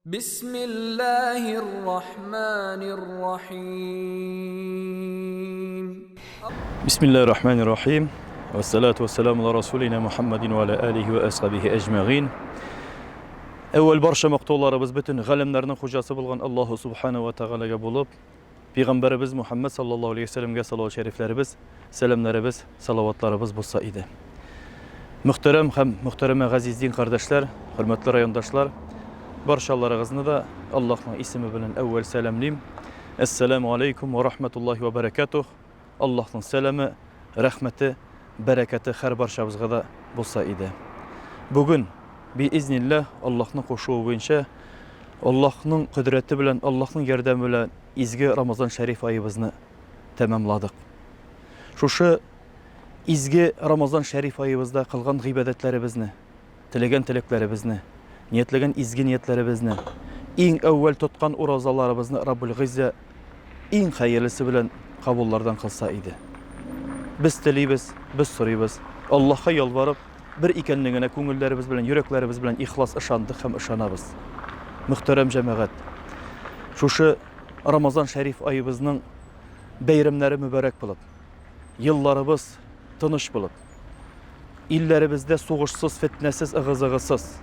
بسم الله الرحمن الرحيم Bismillahirrahmanirrahim. Ve salatu ve selamu ala Resulina Muhammedin ve ala alihi ve ashabihi ecma'in. Evvel barşa maqtovlarımız bütün galemlerinin hocası bulgan Allahu Subhanahu ve Teala'ga bulup, Peygamberimiz Muhammed sallallahu aleyhi ve sellem'e salavat-ı şeriflerimiz, selamlarımız, salavatlarımız bulsa idi. Muhterem hem muhtereme gazizliğin kardeşler, hürmetli rayondaşlar, barşalarınızı da Allah'ın ismi bilen evvel selamlayayım. Esselamu aleyküm ve rahmetullahi ve berekatuh. Allah'ın selamı, rahmeti, bereketi her barşamızga da bulsa idi. Bugün biiznillah Allah'ın koşuğu boyunca Allah'ın kudreti bilen, Allah'ın yardımı bilen izgi Ramazan Şerif ayımızı tamamladık. Şuşu izgi Ramazan Şerif ayımızda kılgan gıybedetlerimizni, tilegen tileklerimizni, niyetlegen izgi niyetlerimizni, en evvel tutkan urazalarımızı Rabbul Gizze en hayırlısı bilen kabullardan kılsa idi. Biz tileybiz, biz soruybiz. Allah'a yalvarıp bir ikenliğine köngüllerimiz bilen, yüreklerimiz bilen ihlas ışandık hem ışanabız. Muhterem cemaat, şuşu Ramazan Şerif ayımızın beyrimleri mübarek bulup, yıllarımız tınış bulup, illerimizde soğuşsuz, fitnesiz, ığız-ığızsız,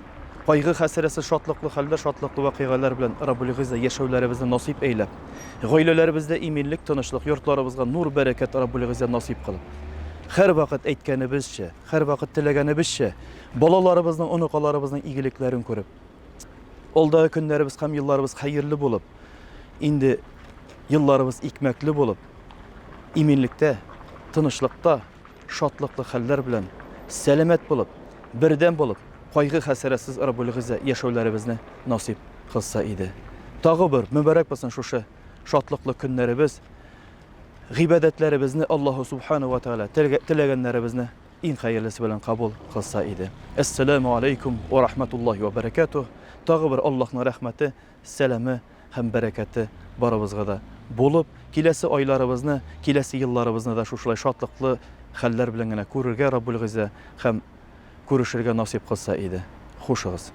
kaygı hasresi, şatlıklı halde, şatlıklı vakigalar bilen Rabbul Gizze yaşavlarımızı nasip eylep, gaylelerimizde iminlik, tınışlık, yurtlarımızga nur, bereket Rabbul Gizze nasip kılıp, her vakit etkenibizce, her vakit tilegenibizce, balalarımızdan, onukalarımızdan iyiliklerini görüp, oldağı günlerimiz hem yıllarımız hayırlı bulup, indi yıllarımız ikmekli bulup, iminlikte, tınışlıkta, şatlıklı haller bilen, selamet bulup, birden bulup, kaygı hasresiz Rabbul Gizze yaşavlarımızı nasip kılsa idi. Tağı bir mübarek basın şuşu şatlıklı günlerimiz, gıybedetlerimizni Allahu Subhanahu ve Teala tilegenlerimizni en hayırlısı bilen kabul kılsa idi. Esselamu aleyküm ve rahmetullahi ve berekatuh. Tağı bir Allah'ın rahmeti, selamı hem bereketi barımızga da bulup, kilesi aylarımızını, kilesi yıllarımızını da şuşulay şatlıklı haller bilen görürge Rabbul Gizze hem görüşürge nasip kılsa idi. Hoşağız.